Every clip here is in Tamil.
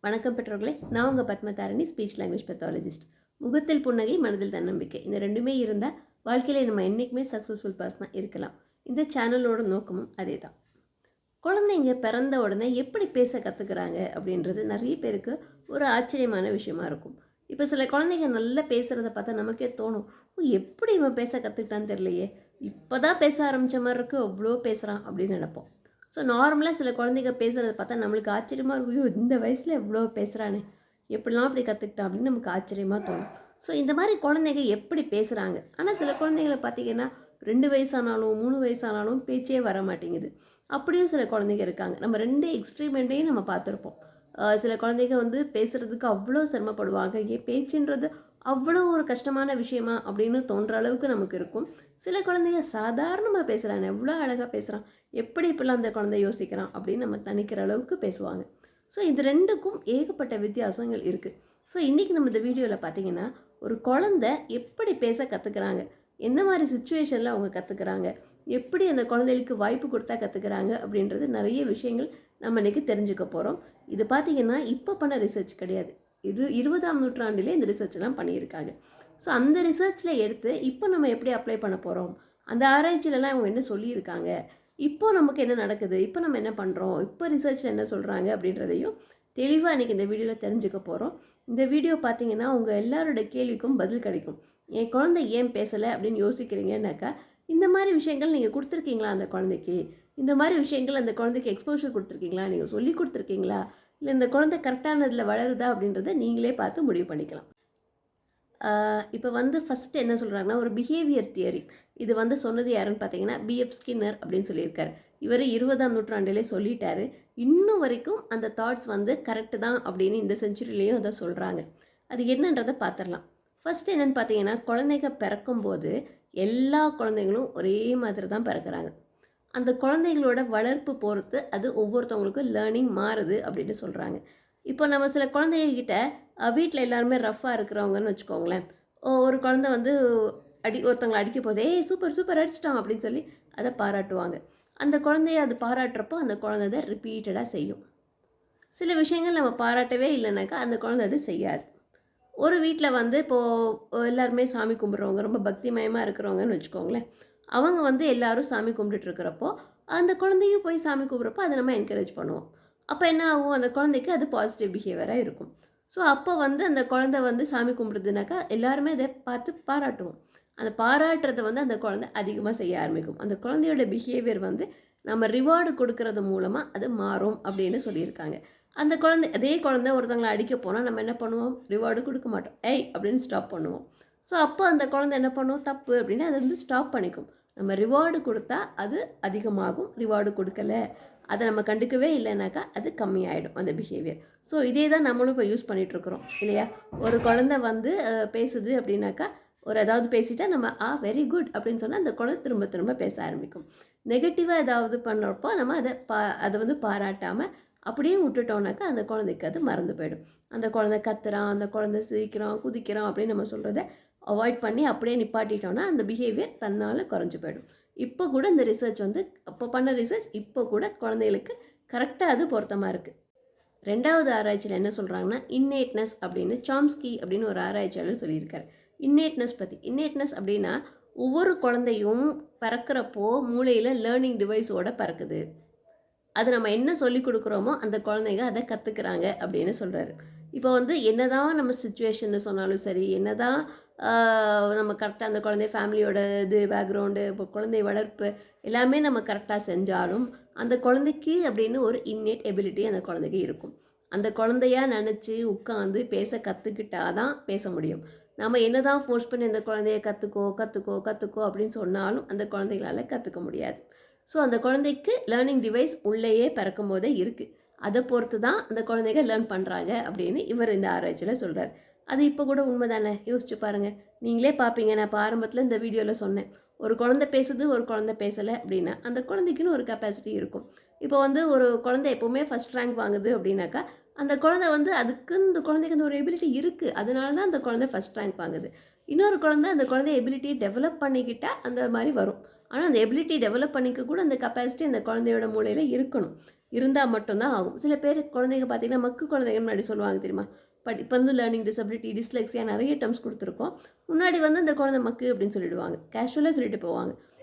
வணக்கம் பெற்றோர்களே, நான் உங்கள் பத்மதாரணி, ஸ்பீச் லாங்குவேஜ் பெத்தாலஜிஸ்ட். முகத்தில் புன்னகை, மனதில் தன்னம்பிக்கை, இந்த ரெண்டுமே இருந்தால் வாழ்க்கையில் நம்ம என்றைக்குமே சக்ஸஸ்ஃபுல் பர்சனாக இருக்கலாம். இந்த சேனலோட நோக்கமும் அதே தான். குழந்தைங்க பிறந்த உடனே எப்படி பேச கற்றுக்குறாங்க அப்படின்றது நிறைய பேருக்கு ஒரு ஆச்சரியமான விஷயமா இருக்கும். இப்போ சில குழந்தைங்க நல்லா பேசுகிறத பார்த்தா நமக்கே தோணும், எப்படி இவன் பேச கற்றுக்கிட்டான்னு தெரியலையே, இப்போ தான் பேச ஆரம்பித்த மாதிரி இருக்குது, அவ்வளோ பேசுகிறான் அப்படின்னு நினைப்போம். ஸோ நார்மலாக சில குழந்தைங்க பேசுகிறத பார்த்தா நம்மளுக்கு ஆச்சரியமாக இருக்கும், ஐயோ இந்த வயசில் எவ்வளோ பேசுகிறானே, எப்படிலாம் அப்படி கற்றுக்கிட்டான் அப்படின்னு நமக்கு ஆச்சரியமாக தோணும். ஸோ இந்த மாதிரி குழந்தைங்க எப்படி பேசுகிறாங்க. ஆனால் சில குழந்தைங்களை பார்த்திங்கன்னா 2 வயசானாலும் 3 வயசானாலும் பேச்சே வர மாட்டேங்குது. அப்படியும் சில குழந்தைங்க இருக்காங்க. நம்ம 2 எக்ஸ்ட்ரீமெண்ட்டையும் நம்ம பார்த்துருப்போம். சில குழந்தைங்க வந்து பேசுகிறதுக்கு அவ்வளோ சிரமப்படுவாங்க. ஏன் பேச்சுன்றது அவ்வளோ ஒரு கஷ்டமான விஷயமா அப்படின்னு தோன்ற அளவுக்கு நமக்கு இருக்கும். சில குழந்தைங்க சாதாரணமாக பேசுகிறாங்க, எவ்வளோ அழகாக பேசுகிறான், எப்படி இப்படிலாம் அந்த குழந்தை யோசிக்கிறான் அப்படின்னு நம்ம தணிக்கிற அளவுக்கு பேசுவாங்க. ஸோ இது ரெண்டுக்கும் ஏகப்பட்ட வித்தியாசங்கள் இருக்குது. ஸோ இன்றைக்கி நம்ம இந்த வீடியோவில் பார்த்திங்கன்னா, ஒரு குழந்தை எப்படி பேச கற்றுக்குறாங்க, எந்த மாதிரி சுச்சுவேஷனில் அவங்க கற்றுக்குறாங்க, எப்படி அந்த குழந்தைகளுக்கு வாய்ப்பு கொடுத்தா கற்றுக்குறாங்க அப்படின்றது நிறைய விஷயங்கள் நம்ம இன்றைக்கி தெரிஞ்சுக்க போகிறோம். இது பார்த்திங்கன்னா இப்போ பண்ண ரிசர்ச் கிடையாது, 20ஆம் நூற்றாண்டிலே இந்த ரிசர்ச்லாம் பண்ணியிருக்காங்க. ஸோ அந்த ரிசர்ச்சில் எடுத்து இப்போ நம்ம எப்படி அப்ளை பண்ண போகிறோம், அந்த ஆராய்ச்சியிலலாம் அவங்க என்ன சொல்லியிருக்காங்க, இப்போ நமக்கு என்ன நடக்குது, இப்போ நம்ம என்ன பண்ணுறோம், இப்போ ரிசர்ச்சில் என்ன சொல்கிறாங்க அப்படின்றதையும் தெளிவாக இன்றைக்கி இந்த வீடியோவில் தெரிஞ்சுக்க போகிறோம். இந்த வீடியோ பார்த்திங்கன்னா உங்கள் எல்லாரோட கேள்விக்கும் பதில் கிடைக்கும். என் குழந்தை ஏன் பேசலை அப்படின்னு யோசிக்கிறீங்கன்னாக்கா, இந்த மாதிரி விஷயங்கள் நீங்கள் கொடுத்துருக்கீங்களா அந்த குழந்தைக்கு, இந்த மாதிரி விஷயங்கள் அந்த குழந்தைக்கு எக்ஸ்போஷர் கொடுத்துருக்கீங்களா, நீங்கள் சொல்லி கொடுத்துருக்கீங்களா, இல்லை இந்த குழந்தை கரெக்டானதில் வளருதா அப்படின்றத நீங்களே பார்த்து முடிவு பண்ணிக்கலாம். இப்போ வந்து ஃபஸ்ட்டு என்ன சொல்கிறாங்கன்னா, ஒரு பிஹேவியர் தியரி. இது வந்து சொன்னது யாருன்னு பார்த்தீங்கன்னா பிஎஃப் ஸ்கின்னர் அப்படின்னு சொல்லியிருக்காரு. இவர் 20ஆம் நூற்றாண்டிலே சொல்லிட்டாரு. இன்னும் வரைக்கும் அந்த தாட்ஸ் வந்து கரெக்டு தான் அப்படின்னு இந்த செஞ்சுரியிலையும் அதை சொல்கிறாங்க. அது என்னன்றதை பார்த்துடலாம். ஃபஸ்ட்டு என்னென்னு பார்த்தீங்கன்னா, குழந்தைங்க பிறக்கும்போது எல்லா குழந்தைங்களும் ஒரே மாதிரி தான் பிறக்கிறாங்க. அந்த குழந்தைகளோட வளர்ப்பு பொறுத்து அது ஒவ்வொருத்தவங்களுக்கும் லேர்னிங் மாறுது அப்படின்னு சொல்கிறாங்க. இப்போ நம்ம சில குழந்தைகிட்ட வீட்டில் எல்லாருமே ரஃப்பாக இருக்கிறவங்கன்னு வச்சுக்கோங்களேன், ஒரு குழந்தை வந்து ஒருத்தவங்களை அடிக்க போதே, ஏய் சூப்பர் சூப்பர் அடிச்சிட்டான் அப்படின்னு சொல்லி அதை பாராட்டுவாங்க. அந்த குழந்தைய அது பாராட்டுறப்போ அந்த குழந்தை அதை ரிப்பீட்டடாக செய்யும். சில விஷயங்கள் நம்ம பாராட்டவே இல்லைனாக்கா அந்த குழந்தை அது செய்யாது. ஒரு வீட்டில் வந்து இப்போது எல்லாருமே சாமி கும்பிட்றவங்க, ரொம்ப பக்திமயமாக இருக்கிறவங்கன்னு வச்சுக்கோங்களேன், அவங்க வந்து எல்லோரும் சாமி கும்பிட்டுருக்கிறப்போ அந்த குழந்தையும் போய் சாமி கும்பிட்றப்போ அதை நம்ம என்கரேஜ் பண்ணுவோம். அப்போ என்ன ஆகும், அந்த குழந்தைக்கு அது பாசிட்டிவ் பிஹேவியராக இருக்கும். ஸோ அப்போ வந்து அந்த குழந்தை வந்து சாமி கும்பிடுதுனாக்கா எல்லாருமே அதை பார்த்து பாராட்டுவோம். அந்த பாராட்டுறதை வந்து அந்த குழந்தை அதிகமாக செய்ய ஆரம்பிக்கும். அந்த குழந்தையோட பிஹேவியர் வந்து நம்ம ரிவார்டு கொடுக்கறது மூலமாக அது மாறும் அப்படின்னு சொல்லியிருக்காங்க. அந்த குழந்தை அதே குழந்தை ஒருத்தவங்களை அடிக்க போனால் நம்ம என்ன பண்ணுவோம், ரிவார்டு கொடுக்க மாட்டோம், ஏய் அப்படின்னு ஸ்டாப் பண்ணுவோம். ஸோ அப்போ அந்த குழந்தை என்ன பண்ணுவோம், தப்பு அப்படின்னு அதை வந்து ஸ்டாப் பண்ணிக்கும். நம்ம ரிவார்டு கொடுத்தா அது அதிகமாகும், ரிவார்டு கொடுக்கல, அதை நம்ம கண்டுக்கவே இல்லைனாக்கா அது கம்மியாயிடும் அந்த பிஹேவியர். ஸோ இதே தான் நம்மளும் இப்போ யூஸ் பண்ணிகிட்ருக்குறோம் இல்லையா. ஒரு குழந்தை வந்து பேசுது அப்படின்னாக்கா, ஒரு ஏதாவது பேசிட்டா நம்ம வெரி குட் அப்படின்னு சொன்னால் அந்த குழந்தை திரும்ப திரும்ப பேச ஆரம்பிக்கும். நெகட்டிவாக ஏதாவது பண்ணுறப்போ நம்ம அதை வந்து பாராட்டாமல் அப்படியே விட்டுட்டோம்னாக்கா அந்த குழந்தைக்கு அது மறந்து போயிடும். அந்த குழந்தை கத்துறான், அந்த குழந்தை சிரிக்கிறான், குதிக்கிறான் அப்படின்னு நம்ம சொல்கிறத அவாய்ட் பண்ணி அப்படியே நிப்பாட்டிட்டோன்னா அந்த பிஹேவியர் தன்னால் குறைஞ்சி போயிடும். இப்போ கூட இந்த ரிசர்ச் வந்து அப்போ பண்ண ரிசர்ச் இப்போ கூட குழந்தைகளுக்கு கரெக்டாக அது பொருத்தமாக இருக்குது. 2வது ஆராய்ச்சியில் என்ன சொல்கிறாங்கன்னா, இன்னேட்னஸ் அப்படின்னு சாம்ஸ்கி அப்படின்னு ஒரு ஆராய்ச்சியாளர் சொல்லியிருக்காரு. இன்னேட்னஸ் பற்றி. இன்னேட்னஸ் அப்படின்னா ஒவ்வொரு குழந்தையும் பிறக்கிறப்போ மூளையில் லேர்னிங் டிவைஸோடு பிறக்குது. அது நம்ம என்ன சொல்லி கொடுக்குறோமோ அந்த குழந்தைங்க அதை கற்றுக்குறாங்க அப்படின்னு சொல்கிறாரு. இப்போ வந்து என்ன தான் நம்ம சிச்சுவேஷன்னு சொன்னாலும் சரி, என்ன தான் நம்ம கரெக்டாக அந்த குழந்தை ஃபேமிலியோட இது பேக்ரவுண்டு, இப்போ குழந்தை வளர்ப்பு எல்லாமே நம்ம கரெக்டாக செஞ்சாலும் அந்த குழந்தைக்கு அப்படின்னு ஒரு இன்னேட் எபிலிட்டி அந்த குழந்தைக்கு இருக்கும். அந்த குழந்தையாக நினச்சி உட்காந்து பேச கற்றுக்கிட்டால் தான் பேச முடியும். நம்ம என்ன தான் ஃபோர்ஸ் பண்ணி அந்த குழந்தைய கற்றுக்கோ கற்றுக்கோ கற்றுக்கோ அப்படின்னு சொன்னாலும் அந்த குழந்தைகளால் கற்றுக்க முடியாது. ஸோ அந்த குழந்தைக்கு லேர்னிங் டிவைஸ் உள்ளேயே பிறக்கும் போதே இருக்குது. அதை பொறுத்து தான் அந்த குழந்தைங்க லேர்ன் பண்ணுறாங்க அப்படின்னு இவர் இந்த ஆராய்ச்சியில் சொல்கிறார். அது இப்போ கூட உண்மை தானே, யோசிச்சு பாருங்கள். நீங்களே பார்ப்பீங்க, நான் இப்போ ஆரம்பத்தில் இந்த வீடியோவில் சொன்னேன், ஒரு குழந்தை பேசுது ஒரு குழந்தை பேசலை அப்படின்னா அந்த குழந்தைக்குன்னு ஒரு கெப்பாசிட்டி இருக்கும். இப்போ வந்து ஒரு குழந்தை எப்போவுமே ஃபஸ்ட் ரேங்க் வாங்குது அப்படின்னாக்கா அந்த குழந்தை வந்து இந்த குழந்தைக்கு அந்த ஒரு எபிலிட்டி இருக்குது, அதனால தான் அந்த குழந்தை ஃபஸ்ட் ரேங்க் வாங்குது. இன்னொரு குழந்தை அந்த குழந்தை எபிலிட்டியை டெவலப் பண்ணிக்கிட்டால் அந்த மாதிரி வரும். ஆனால் அந்த எபிலிட்டி டெவலப் பண்ணிக்க கூட அந்த கெப்பாசிட்டி அந்த குழந்தையோட மூளையில் இருக்கணும். இருந்தால் மட்டும்தான் ஆகும். சில பேர் குழந்தைங்க பார்த்தீங்கன்னா மக்கு குழந்தைங்கன்னு முன்னாடி சொல்லுவாங்க தெரியுமா? பட் இப்போ வந்து லேர்னிங் டிசபிலிட்டி, டிஸ்லெக்ஸியா நிறைய டேர்ம்ஸ் கொடுத்துருக்கோம். முன்னாடி வந்து அந்த குழந்தை மக்கு அப்படின்னு சொல்லிடுவாங்க, கேஷுவலாக சொல்லிட்டு போவாங்க.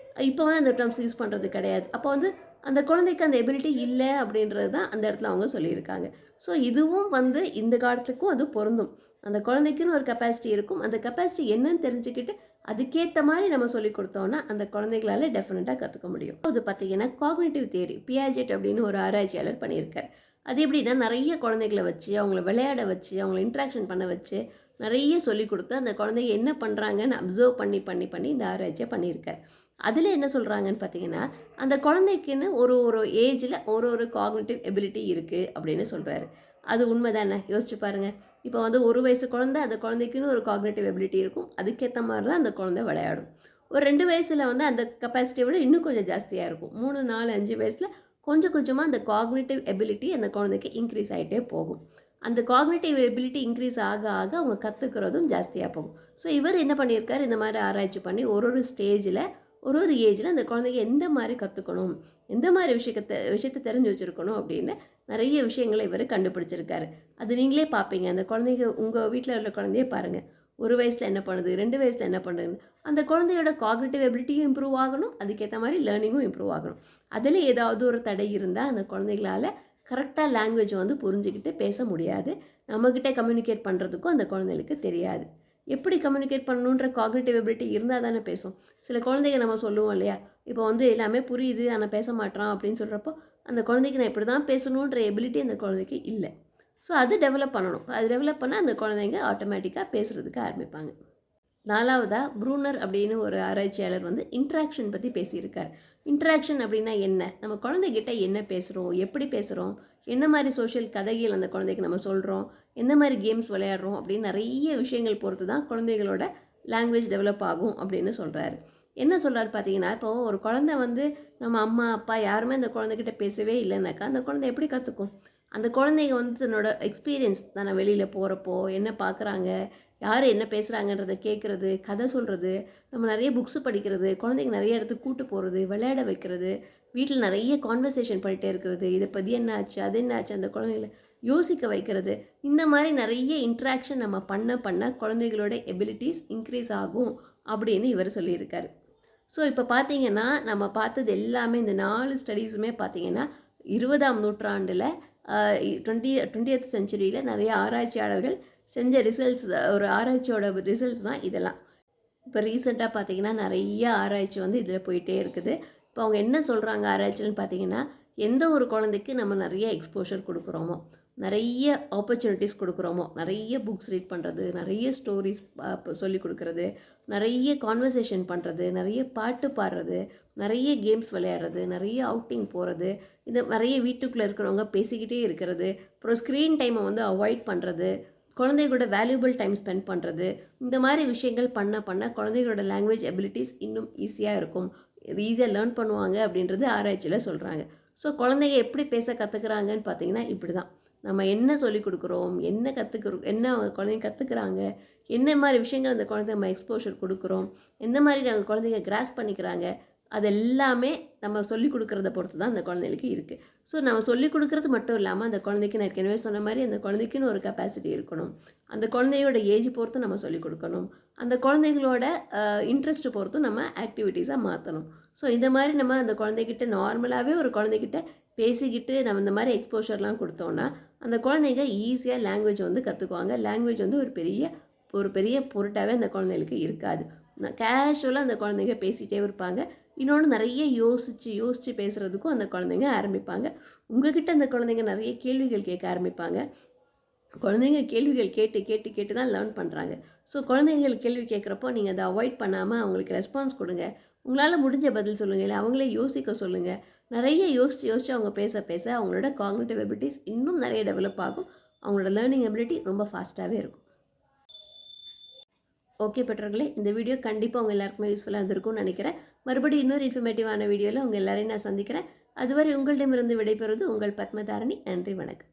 இப்போ வந்து அந்த டேர்ம்ஸ் யூஸ் பண்ணுறது கிடையாது. அப்போ வந்து அந்த குழந்தைக்கு அந்த எபிலிட்டி இல்லை அப்படின்றது தான் அந்த இடத்துல அவங்க சொல்லியிருக்காங்க. ஸோ இதுவும் வந்து இந்த காலத்துக்கும் அது பொருந்தும். அந்த குழந்தைக்குன்னு ஒரு கெப்பாசிட்டி இருக்கும். அந்த கெப்பாசிட்டி என்னன்னு தெரிஞ்சுக்கிட்டு அதுக்கேற்ற மாதிரி நம்ம சொல்லி கொடுத்தோம்னா அந்த குழந்தைகளால டெஃபினட்டாக கற்றுக்க முடியும். அது பார்த்தீங்கன்னா காக்னிட்டிவ் தியரி பியாஜெட் அப்படின்னு ஒரு ஆராய்ச்சியாளர் பண்ணியிருக்கார். அது எப்படின்னா நிறைய குழந்தைகளை வச்சு அவங்கள விளையாட வச்சு அவங்கள இன்ட்ராக்ஷன் பண்ண வச்சு நிறைய சொல்லி கொடுத்து அந்த குழந்தைங்க என்ன பண்ணுறாங்கன்னு அப்சர்வ் பண்ணி பண்ணி பண்ணி இந்த ஆராய்ச்சியை பண்ணியிருக்கார். அதில் என்ன சொல்கிறாங்கன்னு பார்த்தீங்கன்னா அந்த குழந்தைக்குன்னு ஒரு ஒரு ஏஜில் ஒரு ஒரு காக்னிட்டிவ் எபிலிட்டி இருக்குது அப்படின்னு சொல்கிறாரு. அது உண்மை தானே? யோசிச்சு பாருங்கள். இப்போ வந்து ஒரு வயசு குழந்தை, அந்த குழந்தைக்குன்னு ஒரு காக்னிட்டிவ் எபிலிட்டி இருக்கும். அதுக்கேற்ற மாதிரி தான் அந்த குழந்தை விளையாடும். ஒரு 2 வயசில் வந்து அந்த கெப்பாசிட்டியை விட இன்னும் கொஞ்சம் ஜாஸ்தியாக இருக்கும். 3, 4, 5 வயசில் கொஞ்சம் கொஞ்சமாக அந்த காக்னிட்டிவ் எபிலிட்டி அந்த குழந்தைக்கு இன்க்ரீஸ் ஆகிட்டே போகும். அந்த காக்னிட்டிவ் எபிலிட்டி இன்க்ரீஸ் ஆக ஆக அவங்க கற்றுக்கிறதும் ஜாஸ்தியாக போகும். ஸோ இவர் என்ன பண்ணியிருக்காரு, இந்த மாதிரி ஆராய்ச்சி பண்ணி ஒரு ஒரு ஸ்டேஜில் ஒரு ஒரு ஏஜில் அந்த குழந்தைங்க எந்த மாதிரி கற்றுக்கணும், எந்த மாதிரி விஷயத்தை தெரிஞ்சு வச்சுருக்கணும் அப்படின்னு நிறைய விஷயங்களை இவர் கண்டுபிடிச்சிருக்காரு. அது நீங்களே பார்ப்பீங்க. அந்த குழந்தைங்க உங்கள் வீட்டில் உள்ள குழந்தையே பாருங்கள். 1 வயசில் என்ன பண்ணுது, 2 வயசில் என்ன பண்ணுதுன்னு அந்த குழந்தையோட காக்னிட்டிவ் எபிலிட்டியும் இம்ப்ரூவ் ஆகணும், அதுக்கேற்ற மாதிரி லேர்னிங்கும் இம்ப்ரூவ் ஆகணும். அதில் ஏதாவது ஒரு தடை இருந்தால் அந்த குழந்தைகளால் கரெக்டாக லாங்குவேஜை வந்து புரிஞ்சுக்கிட்டு பேச முடியாது. நம்மக்கிட்ட கம்யூனிகேட் பண்ணுறதுக்கும் அந்த குழந்தைகளுக்கு தெரியாது. எப்படி கம்யூனிகேட் பண்ணணுன்ற காக்னிட்டிவ் எபிலிட்டி இருந்தால் தானே பேசும். சில குழந்தைங்க நம்ம சொல்லுவோம் இல்லையா, இப்போ வந்து எல்லாமே புரியுது ஆனால் பேச மாட்டான் அப்படின்னு சொல்கிறப்போ அந்த குழந்தைக்கு நான் இப்படி தான் பேசணுன்ற எபிலிட்டி அந்த குழந்தைக்கு இல்லை. ஸோ அது டெவலப் பண்ணணும். அது டெவலப் பண்ணால் அந்த குழந்தைங்க ஆட்டோமேட்டிக்காக பேசுகிறதுக்கு ஆரம்பிப்பாங்க. 4வதாக ப்ரூனர் அப்படின்னு ஒரு ஆராய்ச்சியாளர் வந்து இன்ட்ராக்ஷன் பற்றி பேசியிருக்கார். இன்ட்ராக்ஷன் அப்படின்னா என்ன, நம்ம குழந்தைகிட்ட என்ன பேசுகிறோம், எப்படி பேசுகிறோம், என்ன மாதிரி சோஷியல் கதைகள் அந்த குழந்தைக்கு நம்ம சொல்கிறோம், எந்த மாதிரி கேம்ஸ் விளையாடுறோம் அப்படின்னு நிறைய விஷயங்கள் பொறுத்து தான் குழந்தைகளோட லாங்குவேஜ் டெவலப் ஆகும் அப்படின்னு சொல்கிறாரு. என்ன சொல்கிறாரு பார்த்தீங்கன்னா, இப்போது ஒரு குழந்தை வந்து நம்ம அம்மா அப்பா யாருமே அந்த குழந்தைகிட்ட பேசவே இல்லைனாக்கா அந்த குழந்தை எப்படி கற்றுக்கும்? அந்த குழந்தைங்க வந்து தன்னோட எக்ஸ்பீரியன்ஸ் தானே, வெளியில் போகிறப்போ என்ன பார்க்குறாங்க, யார் என்ன பேசுகிறாங்கன்றதை கேட்குறது, கதை சொல்கிறது, நம்ம நிறைய புக்ஸு படிக்கிறது, குழந்தைங்க நிறைய இடத்துக்கு கூட்டு போகிறது, விளையாட வைக்கிறது, வீட்டில் நிறைய கான்வர்சேஷன் பண்ணிகிட்டே இருக்கிறது, இதை பற்றி என்ன ஆச்சு அது என்ன ஆச்சு அந்த குழந்தைங்கள யோசிக்க வைக்கிறது, இந்த மாதிரி நிறைய இன்ட்ராக்ஷன் நம்ம பண்ண பண்ண குழந்தைகளோட எபிலிட்டிஸ் இன்க்ரீஸ் ஆகும் அப்படின்னு இவர் சொல்லியிருக்காரு. ஸோ இப்போ பார்த்தீங்கன்னா நம்ம பார்த்தது எல்லாமே இந்த 4 ஸ்டடீஸுமே பார்த்தீங்கன்னா 20ஆம் நூற்றாண்டில் 20th செஞ்சுரியில் நிறைய ஆராய்ச்சியாளர்கள் செஞ்ச ரிசல்ட்ஸ், ஒரு ஆராய்ச்சியோட ரிசல்ட்ஸ் தான் இதெல்லாம். இப்போ ரீசெண்டாக பார்த்தீங்கன்னா நிறைய ஆராய்ச்சி வந்து இதில் போயிட்டே இருக்குது. இப்போ அவங்க என்ன சொல்கிறாங்க ஆராய்ச்சின்னு பார்த்தீங்கன்னா, எந்த ஒரு குழந்தைக்கு நம்ம நிறைய எக்ஸ்போஷர் கொடுக்குறோமோ, நிறைய ஆப்பர்ச்சுனிட்டிஸ் கொடுக்குறோமோ, நிறைய புக்ஸ் ரீட் பண்ணுறது, நிறைய ஸ்டோரிஸ் சொல்லிக் கொடுக்குறது, நிறைய கான்வர்சேஷன் பண்ணுறது, நிறைய பாட்டு பாடுறது, நிறைய கேம்ஸ் விளையாடுறது, நிறைய அவுட்டிங் போகிறது, இந்த நிறைய வீட்டுக்குள்ளே இருக்கிறவங்க பேசிக்கிட்டே இருக்கிறது, அப்புறம் ஸ்க்ரீன் டைமை வந்து அவாய்ட் பண்ணுறது, குழந்தைகளோட வேல்யூபிள் டைம் ஸ்பெண்ட் பண்ணுறது, இந்த மாதிரி விஷயங்கள் பண்ண பண்ண குழந்தைகளோட லாங்குவேஜ் எபிலிட்டிஸ் இன்னும் ஈஸியாக இருக்கும், ஈஸியாக லேர்ன் பண்ணுவாங்க அப்படின்றது ஆராய்ச்சியில் சொல்கிறாங்க. ஸோ குழந்தைங்க எப்படி பேச கற்றுக்குறாங்கன்னு பார்த்தீங்கன்னா இப்படி தான். நம்ம என்ன சொல்லிக் கொடுக்குறோம், என்ன கற்றுக்குறோம், என்ன அவங்க குழந்தைங்க கற்றுக்குறாங்க, என்ன மாதிரி விஷயங்கள் அந்த குழந்தை நம்ம எக்ஸ்போஷர் கொடுக்குறோம், எந்த மாதிரி நாங்கள் குழந்தைங்க கிராஸ் பண்ணிக்கிறாங்க, அது எல்லாமே நம்ம சொல்லிக் கொடுக்குறத பொறுத்து தான் அந்த குழந்தைகளுக்கு இருக்குது. ஸோ நம்ம சொல்லிக் கொடுக்குறது மட்டும் இல்லாமல் அந்த குழந்தைக்கு நான் ஏற்கனவே சொன்ன மாதிரி அந்த குழந்தைக்குன்னு ஒரு கெப்பாசிட்டி இருக்கணும். அந்த குழந்தையோட ஏஜ் பொறுத்து நம்ம சொல்லிக் கொடுக்கணும். அந்த குழந்தைங்களோட இன்ட்ரெஸ்ட் பொறுத்தும் நம்ம ஆக்டிவிட்டீஸாக மாற்றணும். ஸோ இந்த மாதிரி நம்ம அந்த குழந்தைகிட்ட நார்மலாகவே ஒரு குழந்தைகிட்ட பேசிக்கிட்டு நம்ம இந்த மாதிரி எக்ஸ்போஷர்லாம் கொடுத்தோன்னா அந்த குழந்தைங்க ஈஸியாக லாங்குவேஜ் வந்து கற்றுக்குவாங்க. லாங்குவேஜ் வந்து ஒரு பெரிய பொருட்டாகவே அந்த குழந்தைகளுக்கு இருக்காது. கேஷுவலாக அந்த குழந்தைங்க பேசிகிட்டே இருப்பாங்க. இன்னொன்று நிறைய யோசித்து பேசுகிறதுக்கும் அந்த குழந்தைங்க ஆரம்பிப்பாங்க. உங்ககிட்ட அந்த குழந்தைங்க நிறைய கேள்விகள் கேட்க ஆரம்பிப்பாங்க. குழந்தைங்க கேள்விகள் கேட்டு கேட்டு கேட்டு தான் லேர்ன் பண்ணுறாங்க. ஸோ குழந்தைங்கள் கேள்வி கேட்குறப்போ நீங்கள் அதை அவாய்ட் பண்ணாமல் அவங்களுக்கு ரெஸ்பான்ஸ் கொடுங்க. உங்களால் முடிஞ்ச பதில் சொல்லுங்கள், இல்லை அவங்களே யோசிக்க சொல்லுங்கள். நிறைய யோசித்து அவங்க பேச பேச அவங்களோட காக்னிட்டிவ் எபிலிட்டிஸ் இன்னும் நிறைய டெவலப் ஆகும். அவங்களோட லேர்னிங் எபிலிட்டி ரொம்ப ஃபாஸ்ட்டாகவே இருக்கும். ஓகே பெற்றோர்களே, இந்த வீடியோ கண்டிப்பாக உங்கள் எல்லாருக்குமே யூஸ்ஃபுல்லாக இருந்திருக்கும்னு நினைக்கிறேன். மறுபடியும் இன்னொரு இன்ஃபர்மேட்டிவான வீடியோவில் உங்கள் எல்லாரையும் நான் சந்திக்கிறேன். அதுவரை உங்களிடமிருந்து விடைபெறுவது உங்கள் பத்மதாரணி. நன்றி, வணக்கம்.